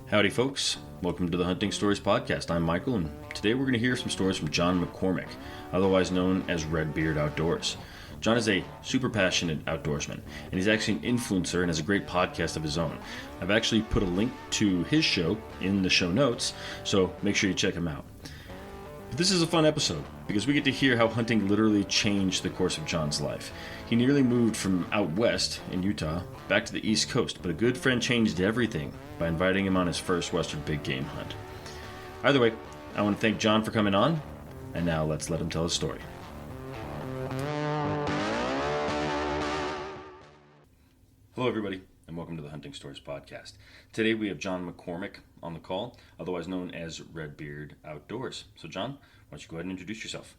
Howdy, folks. Welcome to the Hunting Stories Podcast. I'm Michael, and today we're going to hear some stories from John McCormick, otherwise known as Redbeard Outdoors. John is a super passionate outdoorsman, and he's actually an influencer and has a great podcast of his own. I've actually put a link to his show in the show notes, so make sure you check him out. But this is a fun episode because we get to hear how hunting literally changed the course of John's life. He nearly moved from out west in Utah back to the East Coast, but a good friend changed everything by inviting him on his first Western big game hunt. Either way, I want to thank John for coming on, and now let's let him tell his story. Hello, everybody, and welcome to the Hunting Stories Podcast. Today we have John McCormick on the call, otherwise known as Redbeard Outdoors. So, John, why don't you go ahead and introduce yourself?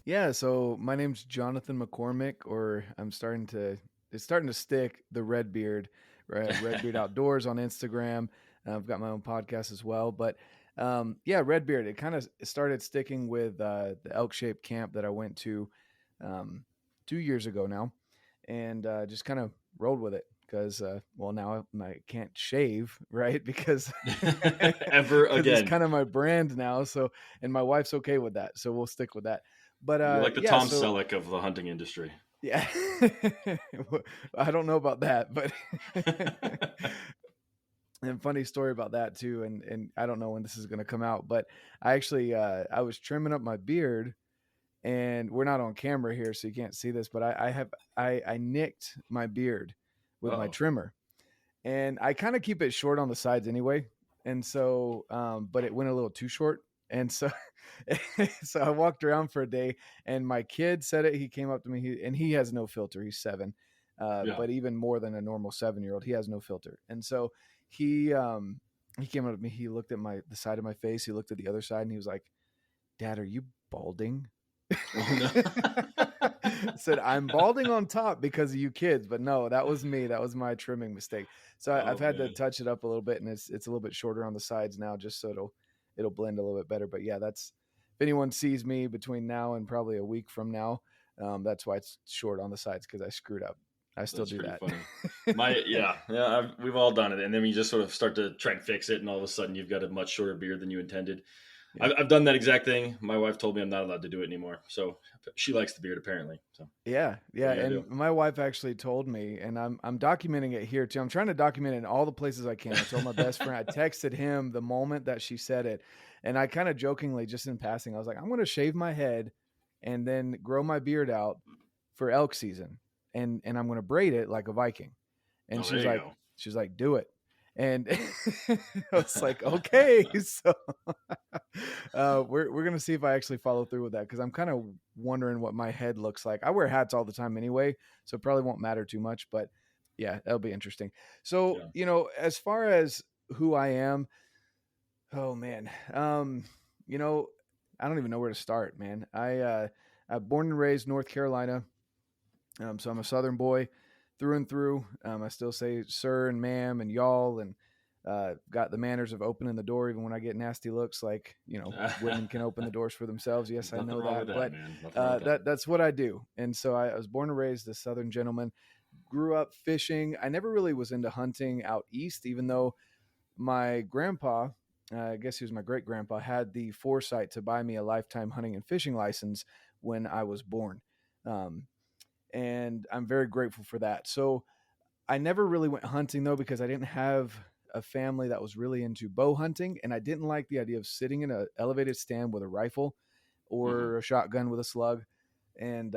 Yeah, so my name's Jonathan McCormick, or it's starting to stick, the Redbeard, right? Redbeard Outdoors on Instagram. I've got my own podcast as well, but Redbeard. It kind of started sticking with the elk-shaped camp that I went to 2 years ago now, and just kind of rolled with it because, now I can't shave, right? Because Ever again. it's kind of my brand now. So, and my wife's okay with that, so we'll stick with that. But You're like the Tom Selleck of the hunting industry. Yeah, I don't know about that, but and funny story about that too. And I don't know when this is going to come out, but I actually I was trimming up my beard, and we're not on camera here, so you can't see this, but I nicked my beard with my trimmer, and I kind of keep it short on the sides anyway, and so but it went a little too short. And so, so I walked around for a day, and my kid said it. He came up to me, and he has no filter. He's 7, but even more than a normal 7-year-old, he has no filter. And so he came up to me. He looked at the side of my face. He looked at the other side, and he was like, "Dad, are you balding?" Oh, no. I said, "I'm balding on top because of you kids," but no, that was me. That was my trimming mistake. So I've had to touch it up a little bit, and it's a little bit shorter on the sides now, just so it'll blend a little bit better. But yeah, if anyone sees me between now and probably a week from now, that's why it's short on the sides, because I screwed up. I still do that. Funny. We've all done it. And then you just sort of start to try and fix it, and all of a sudden you've got a much shorter beard than you intended. Yeah. I've done that exact thing. My wife told me I'm not allowed to do it anymore. So she likes the beard, apparently. So yeah. And my wife actually told me, and I'm documenting it here too. I'm trying to document it in all the places I can. I told my best friend, I texted him the moment that she said it, and I kind of jokingly, just in passing, I was like, "I'm going to shave my head and then grow my beard out for elk season, and I'm going to braid it like a Viking." And she's like, "Do it." And I was like, "Okay." So we're going to see if I actually follow through with that, because I'm kind of wondering what my head looks like. I wear hats all the time anyway, so it probably won't matter too much, but yeah, that'll be interesting. So, as far as who I am, oh man, I don't even know where to start, man. I'm born and raised North Carolina. So I'm a Southern boy through and through. I still say sir and ma'am and y'all, and got the manners of opening the door even when I get nasty looks, like, women can open the doors for themselves. Yes, I know that, but that's what I do. And so I was born and raised a Southern gentleman, grew up fishing. I never really was into hunting out east, even though my grandpa, I guess he was my great grandpa, had the foresight to buy me a lifetime hunting and fishing license when I was born. And I'm very grateful for that. So I never really went hunting, though, because I didn't have a family that was really into bow hunting, and I didn't like the idea of sitting in an elevated stand with a rifle or a shotgun with a slug, and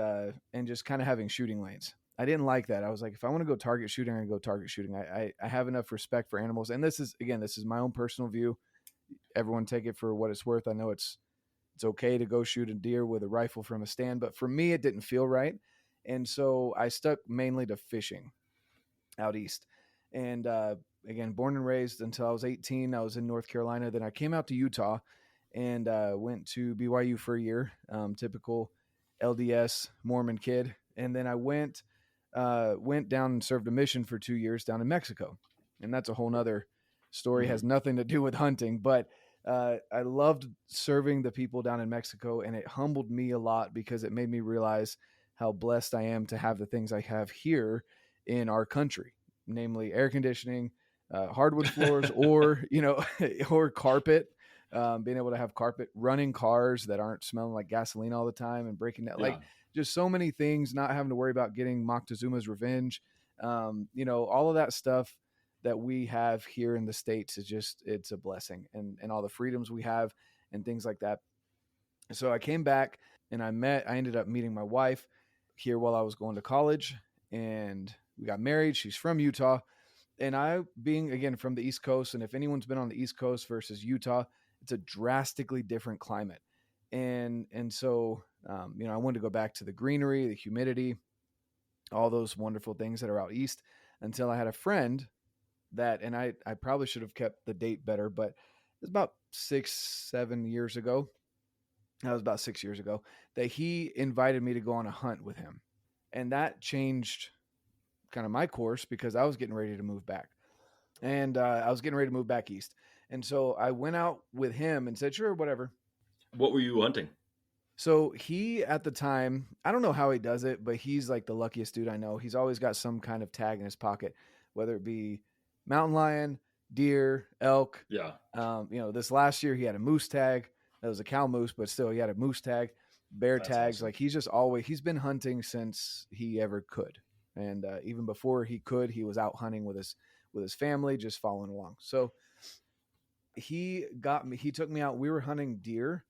just kind of having shooting lanes. I didn't like that. I was like, if I want to go target shooting, I go target shooting. I have enough respect for animals, and this is my own personal view. Everyone take it for what it's worth. I know it's okay to go shoot a deer with a rifle from a stand, but for me, it didn't feel right. And so I stuck mainly to fishing out east. And again, born and raised until I was 18, I was in North Carolina. Then I came out to Utah and went to BYU for a year, typical LDS Mormon kid. And then I went down and served a mission for 2 years down in Mexico. And that's a whole nother story, has nothing to do with hunting, but I loved serving the people down in Mexico, and it humbled me a lot because it made me realize how blessed I am to have the things I have here in our country, namely air conditioning, hardwood floors, or or carpet. Being able to have carpet, running cars that aren't smelling like gasoline all the time and breaking that, Yeah. like just so many things. Not having to worry about getting Moctezuma's revenge. All of that stuff that we have here in the States is just, it's a blessing, and all the freedoms we have and things like that. So I came back and I ended up meeting my wife here while I was going to college, and we got married. She's from Utah, and I, being again from the East Coast, and if anyone's been on the East Coast versus Utah, it's a drastically different climate. And so I wanted to go back to the greenery, the humidity, all those wonderful things that are out east, until I had a friend that, and I probably should have kept the date better, but it's about 6-7 years ago. That was about 6 years ago, that he invited me to go on a hunt with him. And that changed kind of my course, because I was getting ready to move back. And I was getting ready to move back east. And so I went out with him and said, sure, whatever. What were you hunting? So he, at the time, I don't know how he does it, but he's like the luckiest dude I know. He's always got some kind of tag in his pocket, whether it be mountain lion, deer, elk. Yeah. This last year he had a moose tag. That was a cow moose, but still he had a moose tag, bear That's tags. awesome. Like he's been hunting since he ever could. And even before he could, he was out hunting with his family, just following along. So he took me out. We were hunting deer,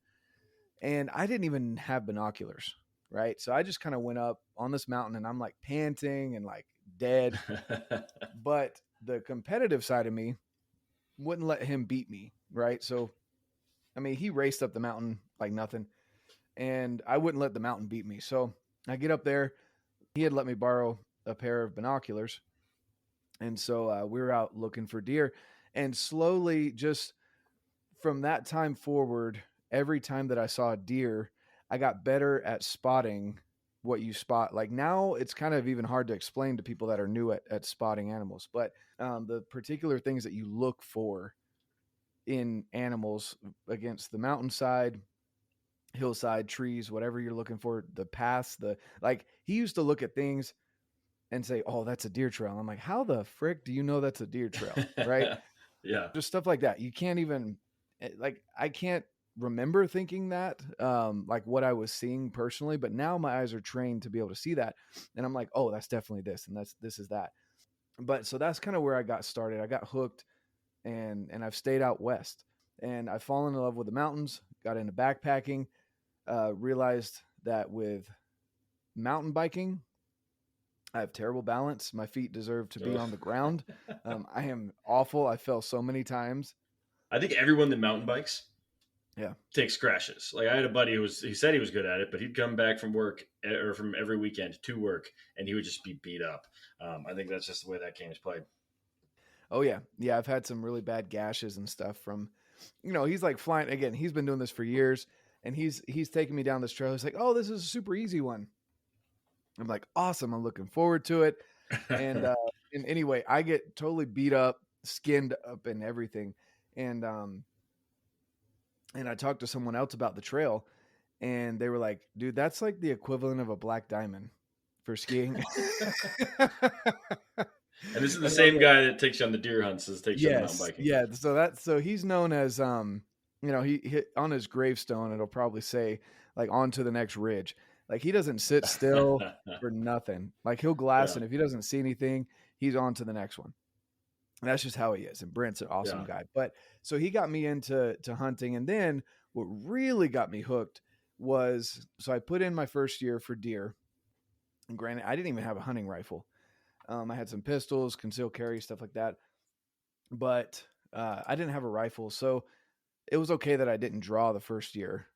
and I didn't even have binoculars, right? So I just kind of went up on this mountain, and I'm like panting and like dead. But the competitive side of me wouldn't let him beat me, right? So, I mean, he raced up the mountain like nothing, and I wouldn't let the mountain beat me. So I get up there. He had let me borrow a pair of binoculars. And so we were out looking for deer. And slowly, just from that time forward, every time that I saw a deer, I got better at spotting what you spot. Like now, it's kind of even hard to explain to people that are new at spotting animals. But the particular things that you look for in animals against the mountainside, hillside, trees, whatever you're looking for, the paths, he used to look at things and say, "Oh, that's a deer trail." I'm like, "How the frick do you know that's a deer trail?" Right? Yeah. Just stuff like that. You can't even I can't remember thinking that like what I was seeing personally, but now my eyes are trained to be able to see that, and I'm like, "Oh, that's definitely this, and this is that." But so that's kind of where I got started. I got hooked, and I've stayed out west, and I've fallen in love with the mountains. Got into backpacking. Realized that with mountain biking, I have terrible balance. My feet deserve to be Ugh. on the ground. I am awful. I fell so many times. I think everyone that mountain bikes Yeah. takes crashes. Like I had a buddy he said he was good at it, but he'd come back from work or from every weekend to work, and he would just be beat up. I think that's just the way that game is played. Oh yeah. Yeah. I've had some really bad gashes and stuff from, he's like flying again. He's been doing this for years, and he's taking me down this trail. He's like, "Oh, this is a super easy one." I'm like, "Awesome. I'm looking forward to it." And, and anyway, I get totally beat up, skinned up and everything. And I talked to someone else about the trail, and they were like, "Dude, that's like the equivalent of a black diamond for skiing." And this is the And same guy that takes you on the deer hunts as takes you on the mountain yes, biking. yeah. So he's known as he on his gravestone it'll probably say like on to the next ridge. Like he doesn't sit still for nothing. Like he'll glass, Yeah, and if he doesn't see anything, he's on to the next one. And that's just how he is. And Brent's an awesome yeah. guy. But so he got me into hunting, and then what really got me hooked was, so I put in my first year for deer. And granted, I didn't even have a hunting rifle. I had some pistols, concealed carry, stuff like that, but I didn't have a rifle, so it was okay that I didn't draw the first year.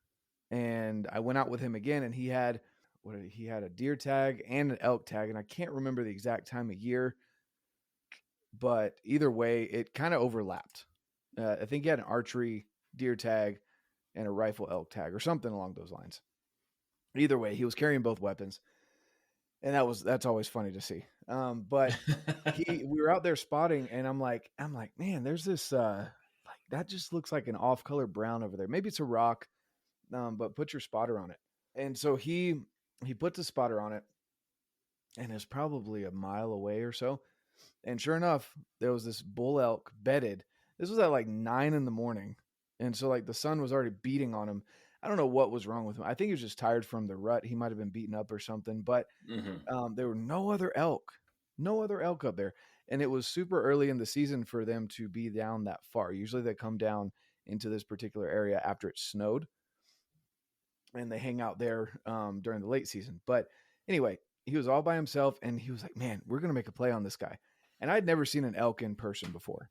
And I went out with him again, and he had a deer tag and an elk tag, and I can't remember the exact time of year, but either way, it kind of overlapped. I think he had an archery deer tag and a rifle elk tag or something along those lines. Either way, he was carrying both weapons, and that's always funny to see. But we were out there spotting, and I'm like, man, there's this like that just looks like an off color brown over there. Maybe it's a rock, but put your spotter on it. And so he put the spotter on it, and it's probably a mile away or so. And sure enough, there was this bull elk bedded. This was at like 9 in the morning. And so like the sun was already beating on him. I don't know what was wrong with him. I think he was just tired from the rut. He might have been beaten up or something, but there were no other elk up there. And it was super early in the season for them to be down that far. Usually they come down into this particular area after it snowed, and they hang out there during the late season. But anyway, he was all by himself, and he was like, man, we're going to make a play on this guy. And I'd never seen an elk in person before.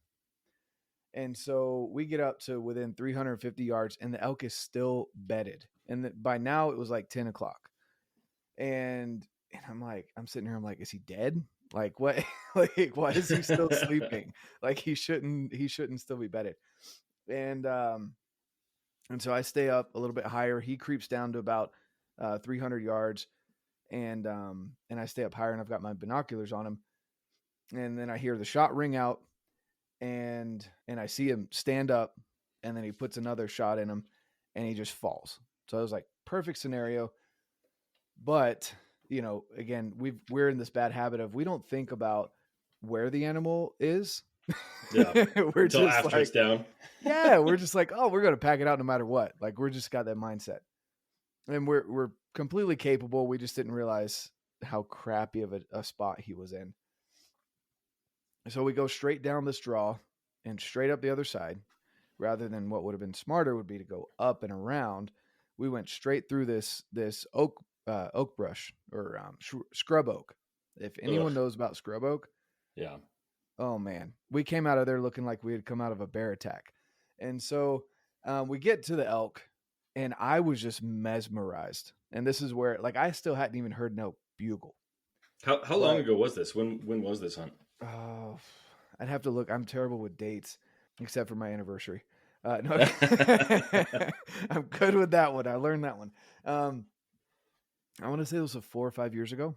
And so we get up to within 350 yards, and the elk is still bedded. And by now it was like 10 o'clock. And I'm sitting here, I'm like, is he dead? Like what? Like, why is he still sleeping? Like he shouldn't still be bedded. And so I stay up a little bit higher. He creeps down to about 300 yards, and I stay up higher, and I've got my binoculars on him. And then I hear the shot ring out, and I see him stand up, and then he puts another shot in him, and he just falls. So it was like perfect scenario. But, you know, again, we're in this bad habit of, we don't think about where the animal is. Yeah. We're Until just after like, it's down. yeah, we're just like, oh, we're going to pack it out no matter what. Like, we're just got that mindset. And we're completely capable. We just didn't realize how crappy of a spot he was in. So we go straight down this draw and straight up the other side, rather than what would have been smarter would be to go up and around. We went straight through this oak brush, or scrub oak. If anyone knows about scrub oak, yeah. Oh man, we came out of there looking like we had come out of a bear attack. And so we get to the elk, and I was just mesmerized. And this is where, like, I still hadn't even heard an elk bugle. How long ago was this? When was this hunt? Oh, I'd have to look. I'm terrible with dates, except for my anniversary. No, I'm good with that one. I learned that one. I want to say it was 4 or 5 years ago.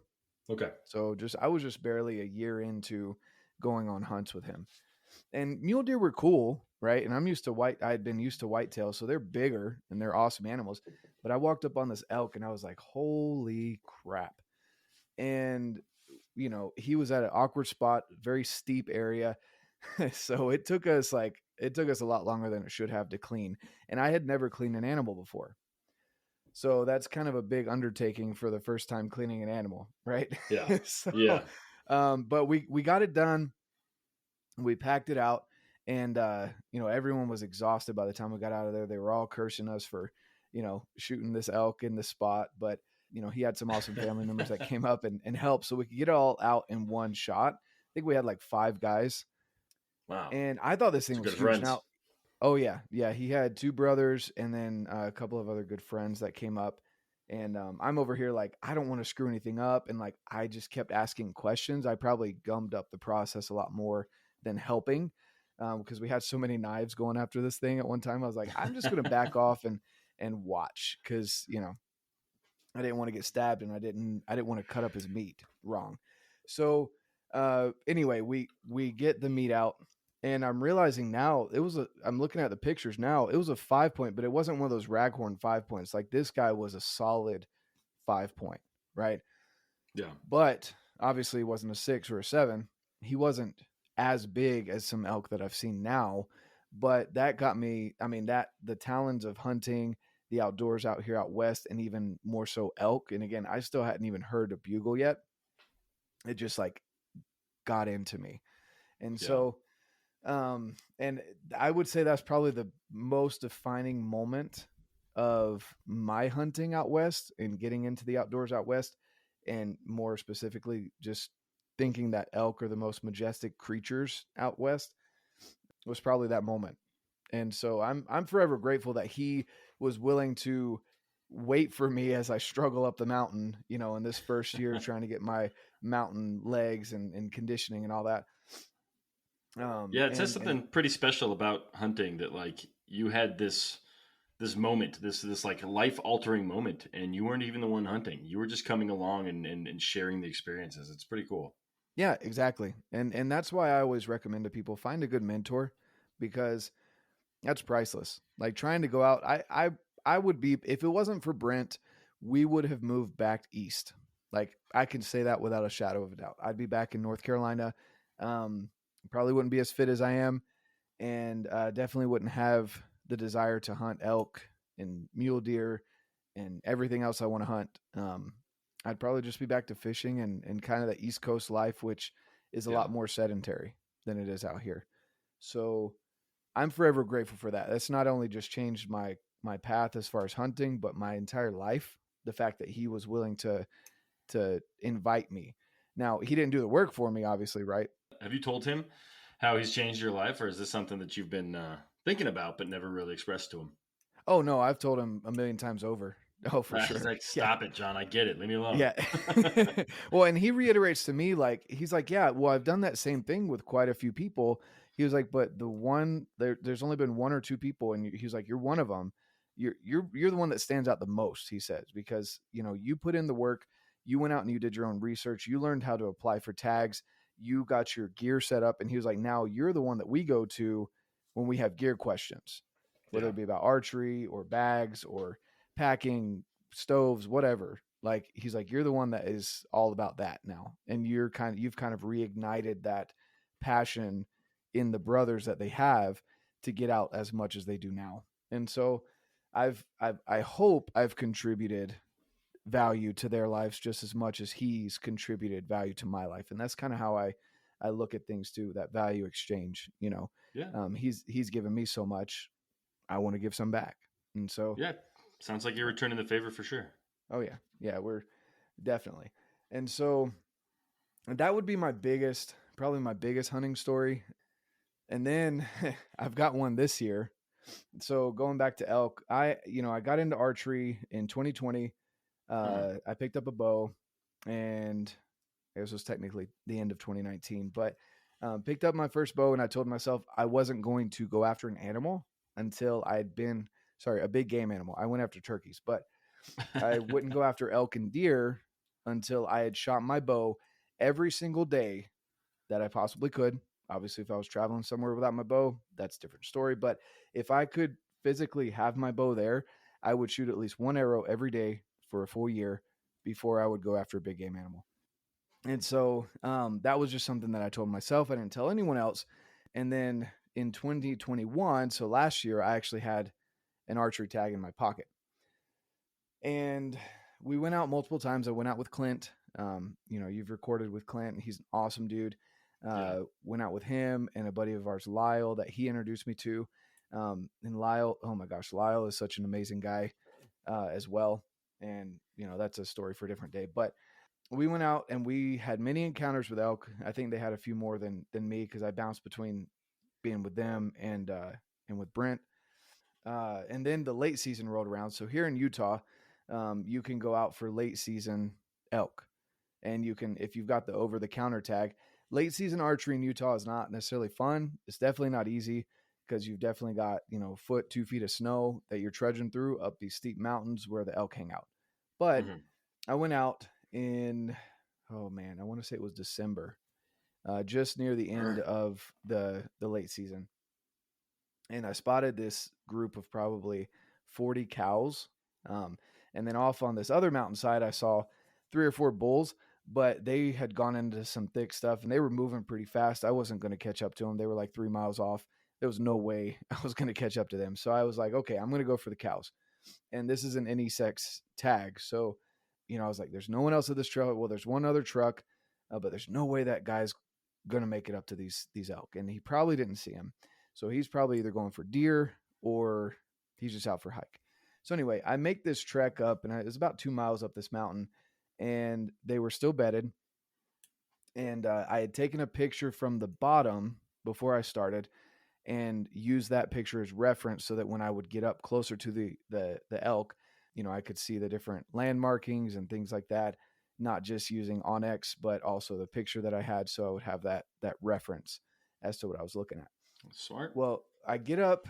Okay. So I was just barely a year into going on hunts with him. And mule deer were cool, right? And I had been used to whitetail, so they're bigger and they're awesome animals. But I walked up on this elk, and I was like, holy crap. And, you know, he was at an awkward spot, very steep area. So it took us a lot longer than it should have to clean. And I had never cleaned an animal before. So that's kind of a big undertaking for the first time cleaning an animal, right? Yeah. So, yeah. But we got it done. We packed it out, and you know, everyone was exhausted by the time we got out of there. They were all cursing us for, you know, shooting this elk in the spot. But, you know, he had some awesome family members that came up and helped, so we could get it all out in one shot. I think we had like 5 guys. Wow. And I thought this thing was huge. Now, oh yeah. He had 2 brothers, and then a couple of other good friends that came up. And I'm over here like, I don't want to screw anything up. And like, I just kept asking questions. I probably gummed up the process a lot more than helping, because we had so many knives going after this thing at one time. I was like, I'm just going to back off and watch, because, you know, I didn't want to get stabbed, and I didn't want to cut up his meat wrong. So anyway, we get the meat out, and I'm realizing now I'm looking at the pictures now, it was a 5-point, but it wasn't one of those raghorn 5 points. Like, this guy was a solid 5-point, right? Yeah. But obviously it wasn't a 6 or a 7. He wasn't as big as some elk that I've seen now, but that got me. I mean, that the talons of hunting the outdoors out here out west, and even more so elk. And again, I still hadn't even heard a bugle yet. It just like got into me. And so, and I would say that's probably the most defining moment of my hunting out west and getting into the outdoors out west. And more specifically, just thinking that elk are the most majestic creatures out west was probably that moment. And so I'm forever grateful that he was willing to wait for me as I struggle up the mountain, you know, in this first year trying to get my mountain legs and conditioning and all that. Yeah, it says something pretty special about hunting, that like you had this moment, this like life altering moment, and you weren't even the one hunting. You were just coming along and sharing the experiences. It's pretty cool. Yeah, exactly. And that's why I always recommend to people, find a good mentor, because that's priceless. Like, trying to go out, I would be, if it wasn't for Brent, we would have moved back east. Like, I can say that without a shadow of a doubt. I'd be back in North Carolina. Probably wouldn't be as fit as I am, and definitely wouldn't have the desire to hunt elk and mule deer and everything else I want to hunt. I'd probably just be back to fishing and kind of the East Coast life, which is a Yeah. lot more sedentary than it is out here. So I'm forever grateful for that. That's not only just changed my path as far as hunting, but my entire life. The fact that he was willing to invite me. Now he didn't do the work for me, obviously, right? Have you told him how he's changed your life, or is this something that you've been thinking about but never really expressed to him? Oh no, I've told him a million times over. Oh, for He's sure. like, Yeah. stop it, John. I get it. Leave me alone. Yeah. Well, and he reiterates to me, like, he's like, yeah, well, I've done that same thing with quite a few people. He was like, but the one there's only been one or two people, and he was like, you're one of them. You're the one that stands out the most, he says, because you put in the work, you went out and you did your own research, you learned how to apply for tags, you got your gear set up, and he was like, now you're the one that we go to when we have gear questions, whether Yeah. it be about archery or bags or packing, stoves, whatever. Like he's like, you're the one that is all about that now, and you've kind of reignited that passion in the brothers that they have to get out as much as they do now. And so I hope I've contributed value to their lives just as much as he's contributed value to my life. And that's kind of how I look at things too, that value exchange. Yeah. He's given me so much, I want to give some back. And so Yeah. Sounds like you're returning the favor for sure. oh yeah, yeah, we're definitely. And so that would be probably my biggest hunting story. And then I've got one this year. So going back to elk, I got into archery in 2020. I picked up a bow, and this was technically the end of 2019, but picked up my first bow, and I told myself I wasn't going to go after an animal until a big game animal. I went after turkeys, but I wouldn't go after elk and deer until I had shot my bow every single day that I possibly could. Obviously, if I was traveling somewhere without my bow, that's a different story. But if I could physically have my bow there, I would shoot at least one arrow every day for a full year before I would go after a big game animal. And so that was just something that I told myself. I didn't tell anyone else. And then in 2021, so last year, I actually had an archery tag in my pocket. And we went out multiple times. I went out with Clint. You've recorded with Clint. He's an awesome dude. Went out with him and a buddy of ours, Lyle, that he introduced me to. And Lyle, oh my gosh, Lyle is such an amazing guy as well. And, that's a story for a different day. But we went out and we had many encounters with elk. I think they had a few more than me because I bounced between being with them and with Brent. And then the late season rolled around. So here in Utah, you can go out for late season elk, and you can, if you've got the over the counter tag. Late season archery in Utah is not necessarily fun. It's definitely not easy because you've definitely got 2 feet of snow that you're trudging through up these steep mountains where the elk hang out. But I went out in, oh man, I want to say it was December, just near the end of the late season. And I spotted this group of probably 40 cows. And then off on this other mountainside, I saw 3 or 4 bulls, but they had gone into some thick stuff and they were moving pretty fast. I wasn't going to catch up to them. They were like 3 miles off. There was no way I was going to catch up to them. So I was like, okay, I'm going to go for the cows. And this is an NE6 tag. So, I was like, there's no one else at this trail. Well, there's one other truck, but there's no way that guy's going to make it up to these elk. And he probably didn't see him. So he's probably either going for deer or he's just out for hike. So anyway, I make this trek up, and it was about 2 miles up this mountain, and they were still bedded. And I had taken a picture from the bottom before I started and used that picture as reference so that when I would get up closer to the elk, I could see the different land markings and things like that, not just using onX, but also the picture that I had. So I would have that reference as to what I was looking at. Smart. Well, I get up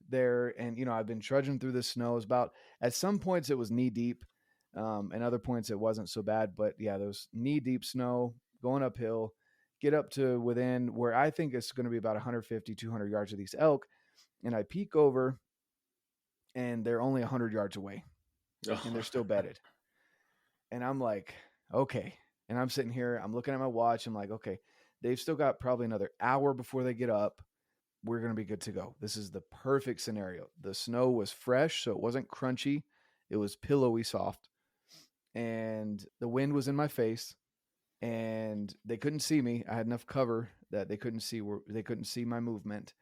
there and, I've been trudging through the snow. At some points it was knee deep. And other points it wasn't so bad, but yeah, those knee deep snow going uphill, get up to within where I think it's going to be about 150, 200 yards of these elk. And I peek over and they're only 100 yards away and they're still bedded. And I'm like, okay. And I'm sitting here, I'm looking at my watch. I'm like, okay, They've still got probably another hour before they get up. We're going to be good to go. This is the perfect scenario. The snow was fresh, so it wasn't crunchy. It was pillowy soft. And the wind was in my face, and they couldn't see me. I had enough cover that they couldn't see my movement.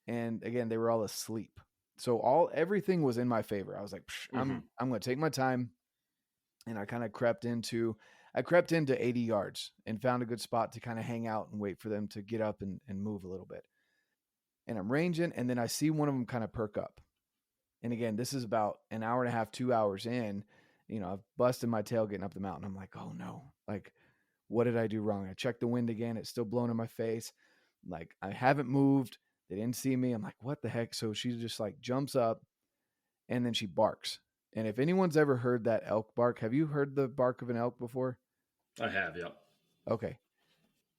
And again, they were all asleep. So everything was in my favor. I was like, I'm going to take my time. And I kind of crept into 80 yards and found a good spot to kind of hang out and wait for them to get up and move a little bit. And I'm ranging, and then I see one of them kind of perk up. And again, this is about an hour and a half, 2 hours in. I've busted my tail getting up the mountain. I'm like, oh no, like, what did I do wrong? I checked the wind again. It's still blowing in my face. Like, I haven't moved. They didn't see me. I'm like, what the heck? So she just like jumps up and then she barks. And if anyone's ever heard that elk bark, have you heard the bark of an elk before? I have, yeah. Okay.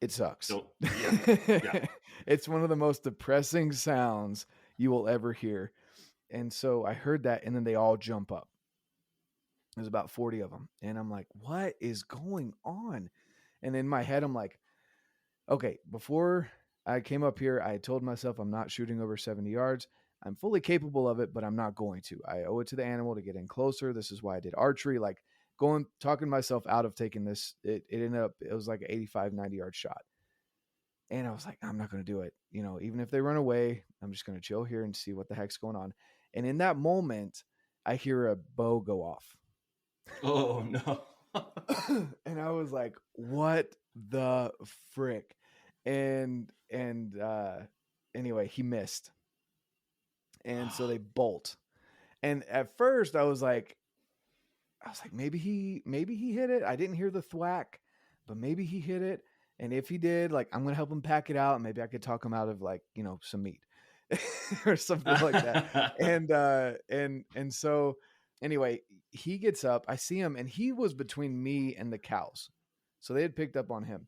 It sucks. So, yeah. It's one of the most depressing sounds you will ever hear. And so I heard that, and then they all jump up. There's about 40 of them. And I'm like, what is going on? And in my head, I'm like, okay, before I came up here, I told myself I'm not shooting over 70 yards. I'm fully capable of it, but I'm not going to. I owe it to the animal to get in closer. This is why I did archery. Like, talking myself out of taking this, it ended up, it was like an 85, 90 yard shot. And I was like, I'm not going to do it. Even if they run away, I'm just going to chill here and see what the heck's going on. And in that moment, I hear a bow go off. Oh, no. And I was like, what the frick? And anyway, he missed. And so they bolt. And at first I was like, maybe he hit it. I didn't hear the thwack, but maybe he hit it. And if he did, like, I'm going to help him pack it out. And maybe I could talk him out of, like, some meat or something like that. And so anyway, he gets up, I see him, and he was between me and the cows. So they had picked up on him.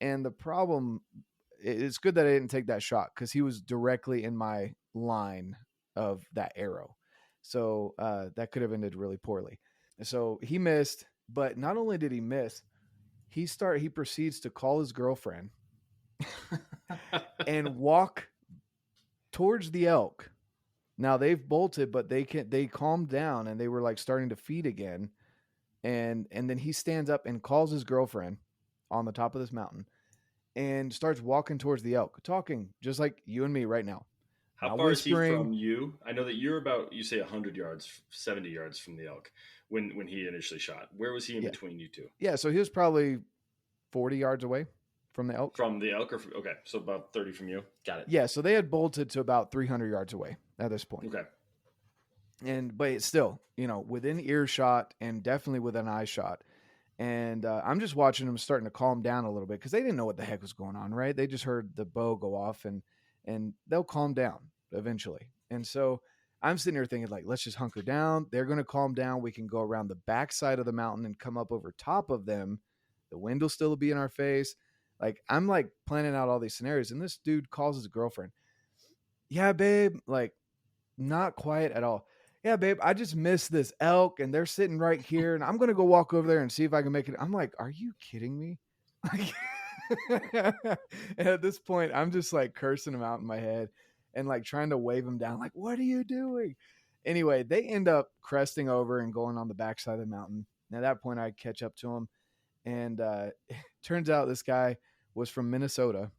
And the problem, it's good that I didn't take that shot because he was directly in my line of that arrow. So that could have ended really poorly. So he missed, but not only did he miss, he proceeds to call his girlfriend and walk towards the elk. Now they've bolted, but they calmed down and they were like starting to feed again. And then he stands up and calls his girlfriend on the top of this mountain and starts walking towards the elk, talking just like you and me right now. How far is he from you? I know that you're about, you say 100 yards, 70 yards from the elk when he initially shot. Where was he in between you two? Yeah, so he was probably 40 yards away from the elk. From the elk? Okay, so about 30 from you. Got it. Yeah, so they had bolted to about 300 yards away at this point. Okay. But it's still, within earshot and definitely within eye shot. And I'm just watching them starting to calm down a little bit because they didn't know what the heck was going on, right? They just heard the bow go off and they'll calm down eventually. And so I'm sitting here thinking, like, let's just hunker down. They're going to calm down. We can go around the backside of the mountain and come up over top of them. The wind will still be in our face. Like, I'm like planning out all these scenarios. And this dude calls his girlfriend. Yeah, babe. Like, not quiet at all. Yeah, babe, I just missed this elk and they're sitting right here and I'm going to go walk over there and see if I can make it. I'm like, are you kidding me? And at this point, I'm just like cursing him out in my head and like trying to wave him down. Like, what are you doing? Anyway, they end up cresting over and going on the backside of the mountain. And at that point, I catch up to him. And turns out this guy was from Minnesota.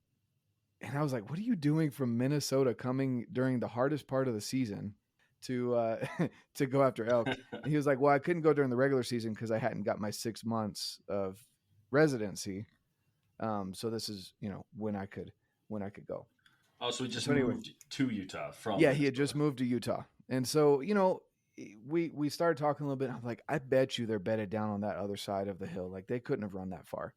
And I was like, what are you doing from Minnesota coming during the hardest part of the season to go after elk? And he was like, well, I couldn't go during the regular season because I hadn't got my 6 months of residency. So this is, when I could go. Oh, so he just moved to Utah from Minnesota. He had just moved to Utah. And so, we started talking a little bit. I'm like, I bet you they're bedded down on that other side of the hill. Like, they couldn't have run that far.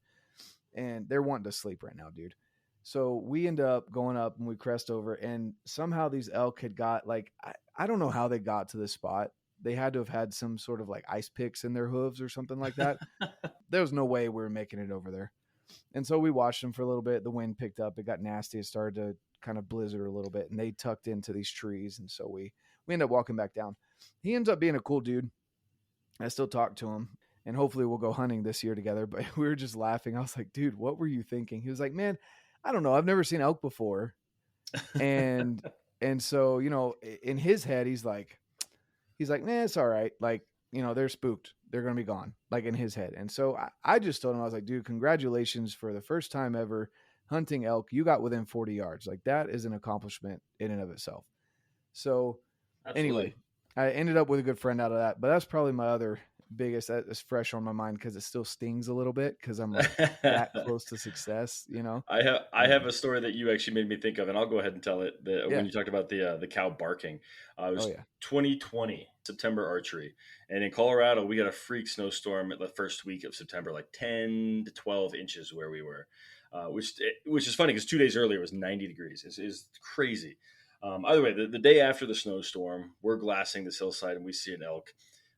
And they're wanting to sleep right now, dude. So we end up going up and we crest over, and somehow these elk had got, like, I don't know how they got to this spot. They had to have had some sort of like ice picks in their hooves or something like that. There was no way we were making it over there. And so we watched them for a little bit. The wind picked up. It got nasty. It started to kind of blizzard a little bit, and they tucked into these trees. And so we ended up walking back down. He ends up being a cool dude. I still talk to him. and hopefully we'll go hunting this year together. But we were just laughing. I was like, dude, what were you thinking? He was like, man, I don't know. I've never seen elk before. And, and so, in his head, he's like, nah, it's all right. Like, they're spooked. They're going to be gone, like in his head. And so I just told him, I was like, dude, congratulations for the first time ever hunting elk. You got within 40 yards. Like, that is an accomplishment in and of itself. So Absolutely. anyway, I ended up with a good friend out of that, but that's probably my other biggest that is fresh on my mind because it still stings a little bit because I'm like that close to success, I have a story that you actually made me think of, and I'll go ahead and tell it. When Yeah. you talked about the cow barking, it Oh was yeah. 2020 September archery, and in Colorado we got a freak snowstorm the first week of September, like 10 to 12 inches where we were, which is funny because 2 days earlier it was 90 degrees. It's crazy. Either way, the day after the snowstorm, we're glassing this hillside and we see an elk.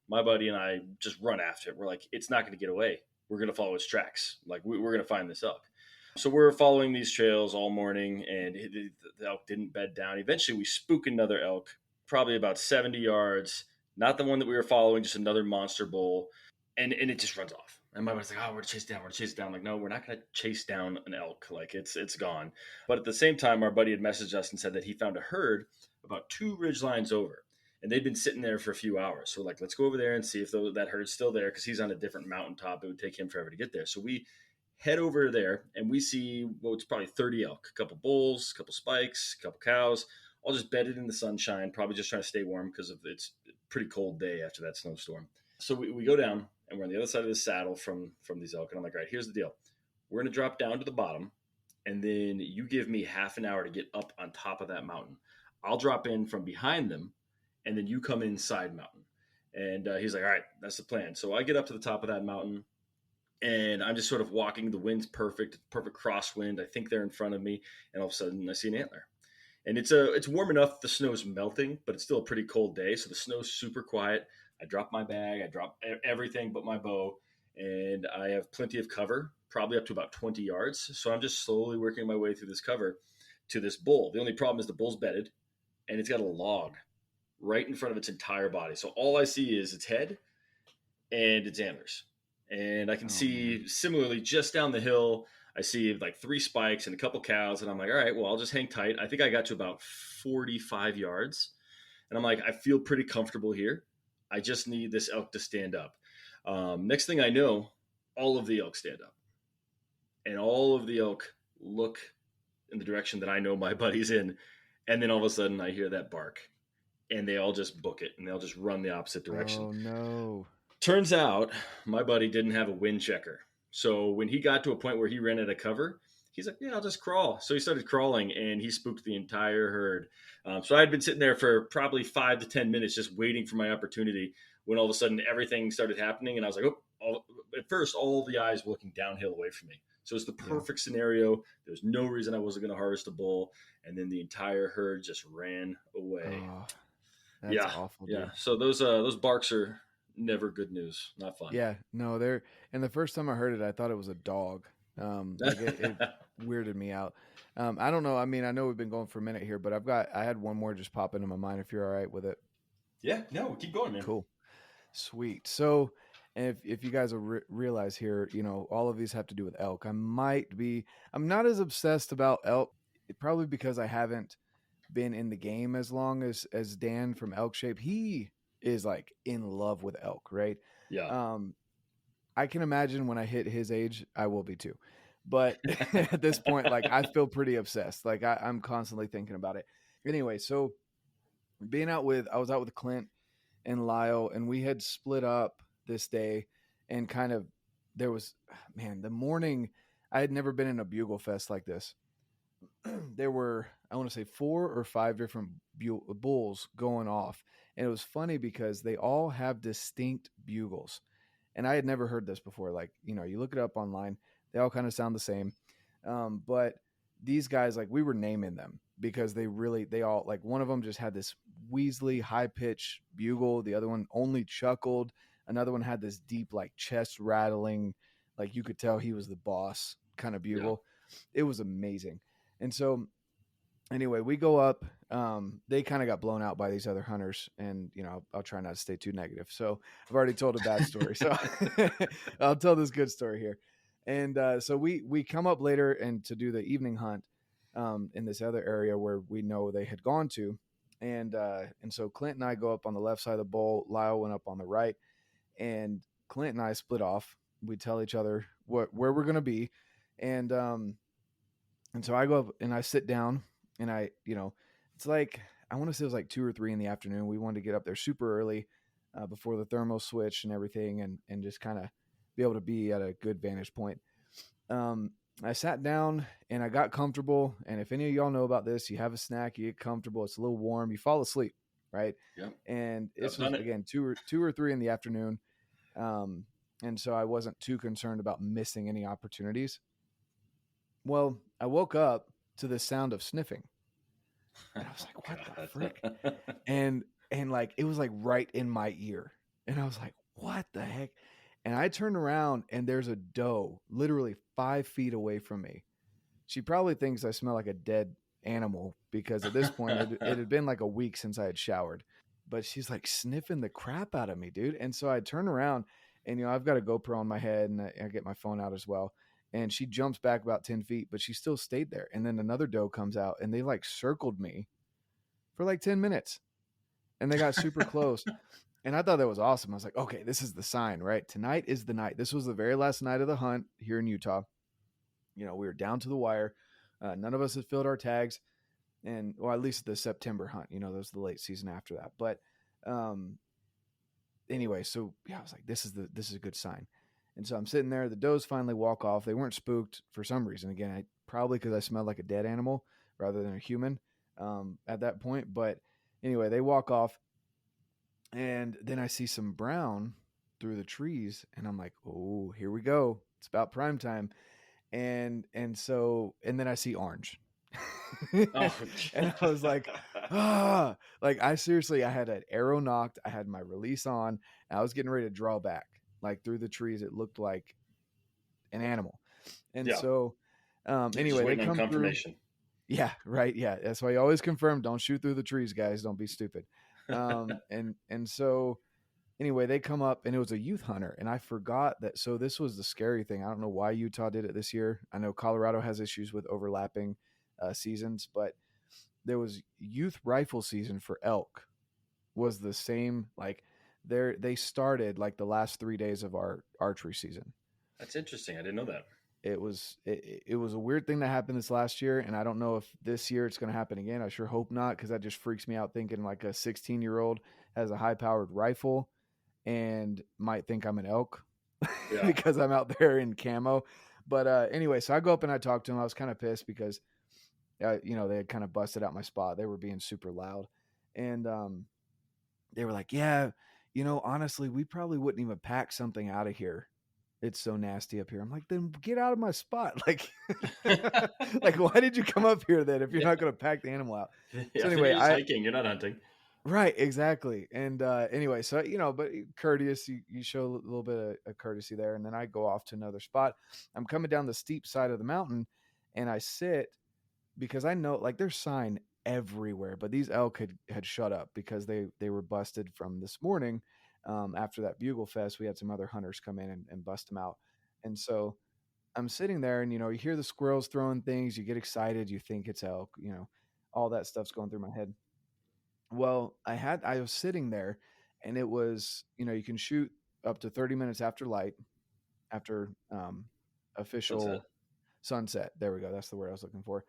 My buddy and I just run after it. We're like, it's not going to get away. We're going to follow its tracks. Like, we're going to find this elk. So we're following these trails all morning, and the elk didn't bed down. Eventually, we spook another elk, probably about 70 yards. Not the one that we were following, just another monster bull. And it just runs off. And my buddy's like, oh, we're going to chase down. We're going to chase it down. I'm like, no, we're not going to chase down an elk. Like, it's gone. But at the same time, our buddy had messaged us and said that he found a herd about 2 ridge lines over. And they'd been sitting there for a few hours. So we're like, let's go over there and see if that herd's still there, because he's on a different mountaintop. It would take him forever to get there. So we head over there and we see, well, it's probably 30 elk, a couple bulls, a couple spikes, a couple cows, all just bedded in the sunshine, probably just trying to stay warm because it's a pretty cold day after that snowstorm. So we go down and we're on the other side of the saddle from these elk. And I'm like, all right, here's the deal. We're going to drop down to the bottom, and then you give me half an hour to get up on top of that mountain. I'll drop in from behind them, and then you come in side mountain. And he's like, all right, that's the plan. So I get up to the top of that mountain, and I'm just sort of walking. The wind's perfect crosswind. I think they're in front of me, and all of a sudden I see an antler. And it's warm enough. The snow's melting, but it's still a pretty cold day. So the snow's super quiet. I drop my bag. I drop everything but my bow, and I have plenty of cover, probably up to about 20 yards. So I'm just slowly working my way through this cover to this bull. The only problem is the bull's bedded, and it's got a log right in front of its entire body. So all I see is its head and its antlers. And I can see similarly just down the hill, I see like 3 spikes and a couple cows. And I'm like, all right, well, I'll just hang tight. I think I got to about 45 yards. And I'm like, I feel pretty comfortable here. I just need this elk to stand up. Next thing I know, all of the elk stand up. And all of the elk look in the direction that I know my buddy's in. And then all of a sudden I hear that bark. And they all just book it, and they'll just run the opposite direction. Oh, no. Turns out my buddy didn't have a wind checker. So when he got to a point where he ran out of cover, he's like, yeah, I'll just crawl. So he started crawling, and he spooked the entire herd. So I had been sitting there for probably 5 to 10 minutes just waiting for my opportunity, when all of a sudden everything started happening. And I was like, at first, all the eyes were looking downhill away from me. So it's the perfect scenario. There's no reason I wasn't going to harvest a bull. And then the entire herd just ran away. Oh. That's awful. Dude. Yeah. So those barks are never good news. Not fun. Yeah, no, and the first time I heard it, I thought it was a dog. It weirded me out. I don't know. I mean, I know we've been going for a minute here, but I had one more just pop into my mind if you're all right with it. Yeah, no, keep going, man. Cool. Sweet. So if you guys will realize here, all of these have to do with elk. I'm not as obsessed about elk, probably because I haven't been in the game as long as Dan from Elk Shape. He is like in love with elk, right? Yeah. I can imagine when I hit his age, I will be too. But at this point, like, I feel pretty obsessed. Like, I'm constantly thinking about it. Anyway, so I was out with Clint and Lyle, and we had split up this day, and kind of the morning, I had never been in a bugle fest like this. There were, I want to say, 4 or 5 different bulls going off. And it was funny because they all have distinct bugles. And I had never heard this before. Like, you look it up online, they all kind of sound the same. But these guys, like, we were naming them because they all, like, one of them just had this Weasley high pitch bugle. The other one only chuckled. Another one had this deep, like, chest rattling, like you could tell he was the boss kind of bugle. Yeah. It was amazing. And so anyway, we go up. They kind of got blown out by these other hunters, and I'll try not to stay too negative. So I've already told a bad story, so I'll tell this good story here. And so we come up later and to do the evening hunt in this other area where we know they had gone to, and so Clint and I go up on the left side of the bowl. Lyle went up on the right, and Clint and I split off. We tell each other where we're gonna be, and and so I go up and I sit down and it's like, I want to say it was like 2 or 3 in the afternoon. We wanted to get up there super early before the thermal switch and everything, and just kind of be able to be at a good vantage point. I sat down and I got comfortable. And if any of y'all know about this, you have a snack, you get comfortable, it's a little warm, you fall asleep, right? Yep. And this was again 2 or 3 in the afternoon. And so I wasn't too concerned about missing any opportunities. Well, I woke up to the sound of sniffing. And I was like, what the frick? And like, it was like right in my ear. And I was like, what the heck? And I turned around and there's a doe literally 5 feet away from me. She probably thinks I smell like a dead animal because at this point it had been like a week since I had showered. But she's like sniffing the crap out of me, dude. And so I turn around and, I've got a GoPro on my head and I get my phone out as well. And she jumps back about 10 feet, but she still stayed there. And then another doe comes out and they like circled me for like 10 minutes and they got super close. And I thought that was awesome. I was like, okay, this is the sign, right? Tonight is the night. This was the very last night of the hunt here in Utah. We were down to the wire. None of us had filled our tags. And, well, at least the September hunt, that was the late season after that. But anyway, so yeah, I was like, this is a good sign. And so I'm sitting there. The does finally walk off. They weren't spooked for some reason. Again, probably because I smelled like a dead animal rather than a human at that point. But anyway, they walk off. And then I see some brown through the trees. And I'm like, oh, here we go. It's about prime time. And then I see orange. Oh, and I was like, like I had an arrow nocked. I had my release on. And I was getting ready to draw back. Like through the trees, it looked like an animal. And so, anyway, they come confirmation. Yeah, right. Yeah, that's why you always confirm. Don't shoot through the trees, guys. Don't be stupid. And so, anyway, they come up, and it was a youth hunter, and I forgot that. So this was the scary thing. I don't know why Utah did it this year. I know Colorado has issues with overlapping seasons, but there was youth rifle season for elk was the same. Like they started like the last 3 days of our archery season. That's interesting. I didn't know that. It was a weird thing that happened this last year, and I don't know if this year it's going to happen again. I sure hope not, because that just freaks me out thinking like a 16-year-old has a high-powered rifle and might think I'm an elk because I'm out there in camo. But anyway, so I go up and I talk to him. I was kind of pissed because they had kind of busted out my spot. They were being super loud, and they were like, yeah, honestly, we probably wouldn't even pack something out of here. It's so nasty up here. I'm like, then get out of my spot. Like, like, why did you come up here then if you're not going to pack the animal out? So anyway, you're hiking, you're not hunting. Right, exactly. And anyway, so, but courteous, you show a little bit of courtesy there. And then I go off to another spot. I'm coming down the steep side of the mountain and I sit because I know like there's sign everywhere, but these elk had shut up because they were busted from this morning. After that bugle fest, we had some other hunters come in and bust them out. And so I'm sitting there and, you hear the squirrels throwing things, you get excited, you think it's elk, all that stuff's going through my head. Well, I was sitting there and it was, you can shoot up to 30 minutes after light, after official sunset. There we go. That's the word I was looking for.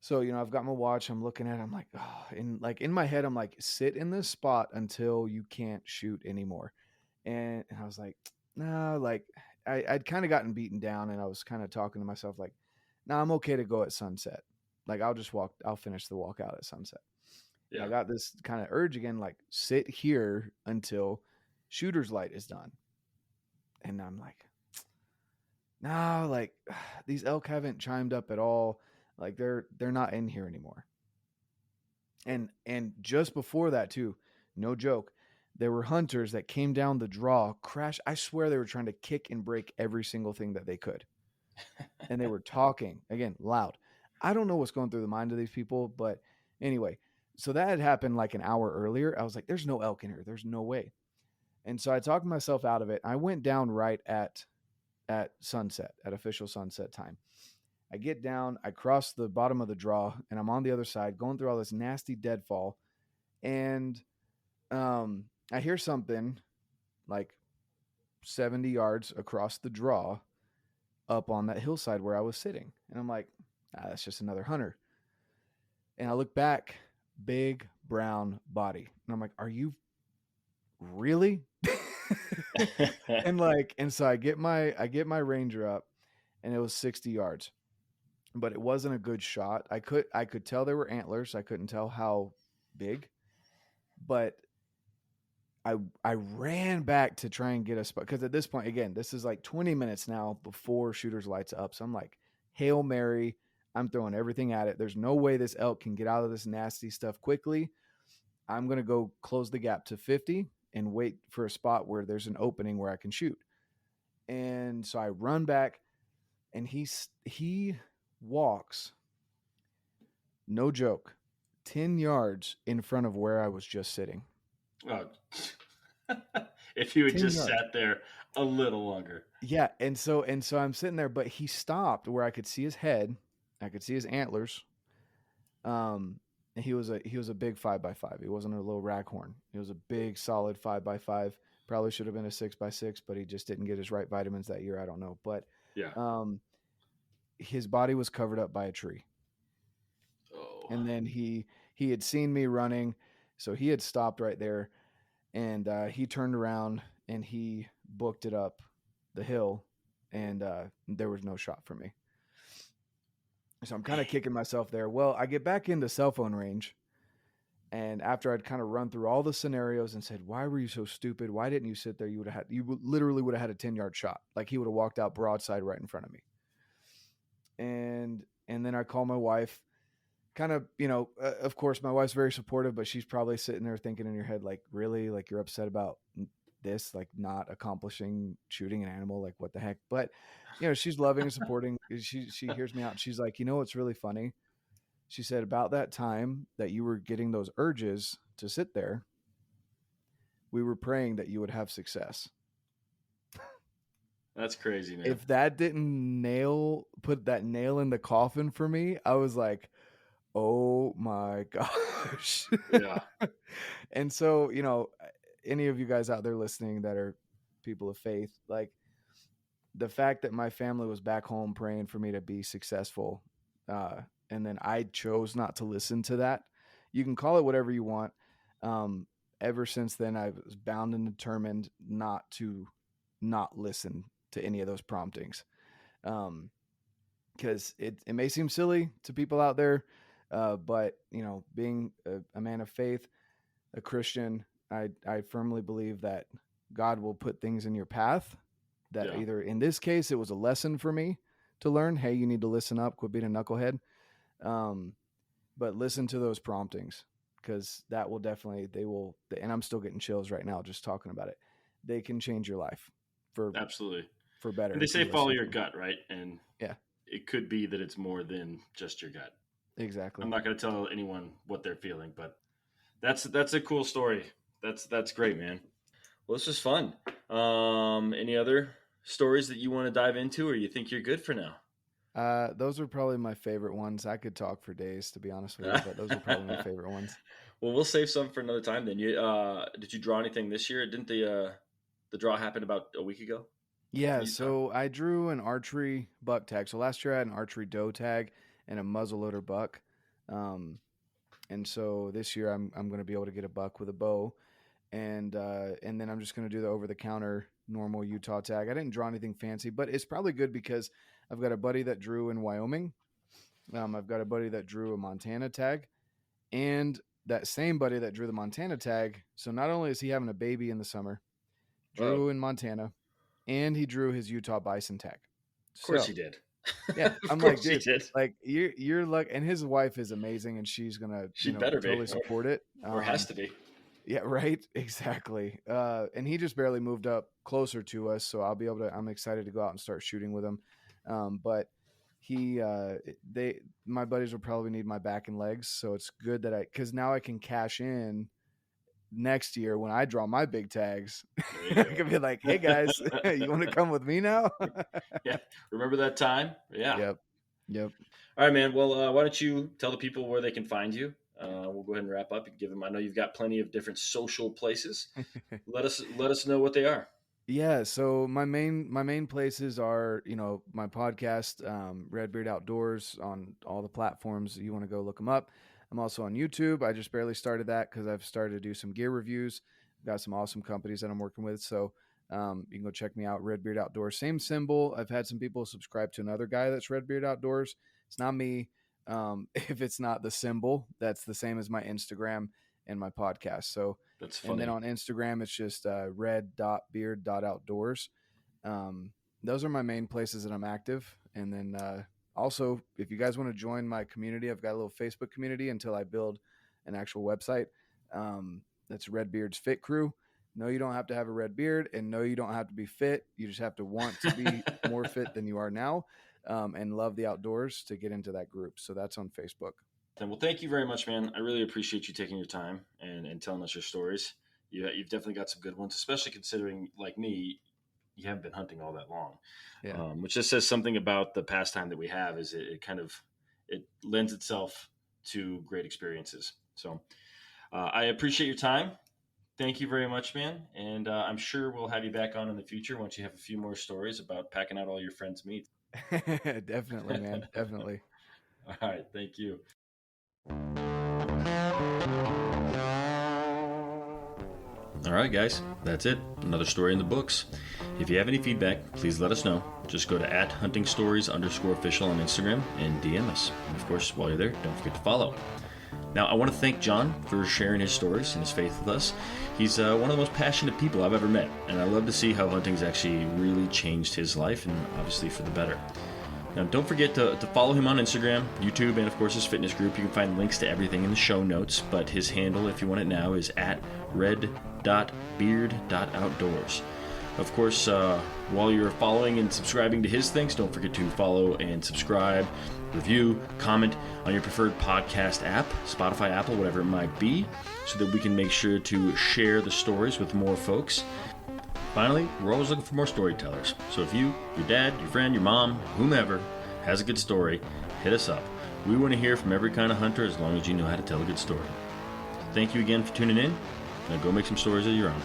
So, I've got my watch, I'm looking at it, I'm like, oh, and like in my head, I'm like, sit in this spot until you can't shoot anymore. And I was like, no, like I'd kind of gotten beaten down and I was kind of talking to myself like, no, I'm okay to go at sunset. Like I'll finish the walk out at sunset. Yeah. I got this kind of urge again, like sit here until shooter's light is done. And I'm like, no, like these elk haven't chimed up at all. Like they're not in here anymore. And just before that too, no joke, there were hunters that came down the draw, crash. I swear they were trying to kick and break every single thing that they could. And they were talking again, loud. I don't know what's going through the mind of these people, but anyway, so that had happened like an hour earlier. I was like, there's no elk in here. There's no way. And so I talked myself out of it. I went down right at sunset, at official sunset time. I get down, I cross the bottom of the draw, and I'm on the other side going through all this nasty deadfall. And I hear something like 70 yards across the draw up on that hillside where I was sitting. And I'm like, that's just another hunter. And I look back, big brown body. And I'm like, are you really? and so I get my Ranger up, and it was 60 yards. But it wasn't a good shot. I could tell there were antlers. I couldn't tell how big. But I ran back to try and get a spot, because at this point, again, this is like 20 minutes now before shooter's lights up. So I'm like, Hail Mary, I'm throwing everything at it. There's no way this elk can get out of this nasty stuff quickly. I'm going to go close the gap to 50 and wait for a spot where there's an opening where I can shoot. And so I run back, and he walks, no joke, 10 yards in front of where I was just sitting. Oh. If you had just yards. sat there a little longer. Yeah, and so I'm sitting there, but he stopped where I could see his head, I could see his antlers. And he was a big 5x5. He wasn't a little raghorn. He was a big, solid 5x5. Probably should have been a 6x6, but he just didn't get his right vitamins that year. I don't know, but yeah, his body was covered up by a tree. Oh. And then he had seen me running, so he had stopped right there, and he turned around and he booked it up the hill, and there was no shot for me. So I'm kind of kicking myself there. Well, I get back into cell phone range, and after I'd kind of run through all the scenarios and said, "Why were you so stupid? Why didn't you sit there? You literally would have had a 10-yard shot. Like, he would have walked out broadside right in front of me." And then I call my wife. Kind of, of course, my wife's very supportive, but she's probably sitting there thinking in your head, like, really, like, you're upset about this, like, not accomplishing shooting an animal, like, what the heck? But she's loving and supporting. She hears me out, and she's like, what's really funny? She said, about that time that you were getting those urges to sit there, we were praying that you would have success. That's crazy, man. If that didn't put that nail in the coffin for me, I was like, oh my gosh. Yeah. And so, any of you guys out there listening that are people of faith, like, the fact that my family was back home praying for me to be successful, and then I chose not to listen to that. You can call it whatever you want. Ever since then, I was bound and determined not to not listen to any of those promptings. Because it may seem silly to people out there, but being a man of faith, a Christian, I firmly believe that God will put things in your path that either, in this case, it was a lesson for me to learn. Hey, you need to listen up, quit being a knucklehead. But listen to those promptings, because that will definitely, and I'm still getting chills right now just talking about it. They can change your life absolutely for better. And they say follow your gut, right? And yeah, it could be that it's more than just your gut. Exactly. I'm not going to tell anyone what they're feeling, but that's a cool story. That's great, man. Well, this was fun. Any other stories that you want to dive into, or you think you're good for now? Those are probably my favorite ones. I could talk for days, to be honest with you, but those are probably my favorite ones. Well, we'll save some for another time then. Did you draw anything this year? Didn't the draw happen about a week ago? Yeah, so I drew an archery buck tag. So last year I had an archery doe tag and a muzzleloader buck. And so this year I'm going to be able to get a buck with a bow, and then I'm just going to do the over-the-counter normal Utah tag. I didn't draw anything fancy, but it's probably good because I've got a buddy that drew in Wyoming. I've got a buddy that drew a Montana tag, and that same buddy that drew the Montana tag. So not only is he having a baby in the summer, drew in Montana, and he drew his Utah bison tag. Of course he did. Yeah, I'm like, dude, like you're like, and his wife is amazing, and she's gonna totally support it, or has to be. Yeah, right, exactly. And he just barely moved up closer to us, so I'm excited to go out and start shooting with him. But my buddies will probably need my back and legs. So it's good that because now I can cash in next year when I draw my big tags. I can be like, hey guys, you want to come with me now? Yeah. Remember that time? Yeah. Yep. All right, man. Well, why don't you tell the people where they can find you? We'll go ahead and wrap up and give them. I know you've got plenty of different social places. Let us know what they are. Yeah, so my main places are, my podcast, Redbeard Outdoors, on all the platforms. You want to go look them up. I'm also on YouTube. I just barely started that because I've started to do some gear reviews. I've got some awesome companies that I'm working with. So you can go check me out, Redbeard Outdoors. Same symbol. I've had some people subscribe to another guy that's Redbeard Outdoors. It's not me. If it's not the symbol, that's the same as my Instagram and my podcast. So that's funny. And then on Instagram, it's just red.beard.outdoors. Those are my main places that I'm active. And then also, if you guys want to join my community, I've got a little Facebook community until I build an actual website. That's Redbeard's Fit Crew. No, you don't have to have a red beard, and no, you don't have to be fit. You just have to want to be more fit than you are now, and love the outdoors to get into that group. So that's on Facebook. Well, thank you very much, man. I really appreciate you taking your time and telling us your stories. You've definitely got some good ones, especially considering, like me, you haven't been hunting all that long. Yeah. Which just says something about the pastime that we have. Is it lends itself to great experiences. So I appreciate your time. Thank you very much, man. And I'm sure we'll have you back on in the future once you have a few more stories about packing out all your friends' meat. Definitely, man. Definitely. All right. Thank you. All right, guys, that's it. Another story in the books. If you have any feedback, please let us know. Just go to @huntingstories_official on Instagram and DM us. And of course, while you're there, don't forget to follow. Now, I want to thank John for sharing his stories and his faith with us. He's one of the most passionate people I've ever met, and I love to see how hunting's actually really changed his life, and obviously for the better. Now, don't forget to follow him on Instagram, YouTube, and of course his fitness group. You can find links to everything in the show notes, but his handle, if you want it now, is @red.beard.outdoors. Of course, while you're following and subscribing to his things, don't forget to follow and subscribe, review, comment on your preferred podcast app, Spotify, Apple, whatever it might be, so that we can make sure to share the stories with more folks. Finally, we're always looking for more storytellers. So if you, your dad, your friend, your mom, whomever has a good story, hit us up. We want to hear from every kind of hunter as long as you know how to tell a good story. Thank you again for tuning in. Now go make some stories of your own.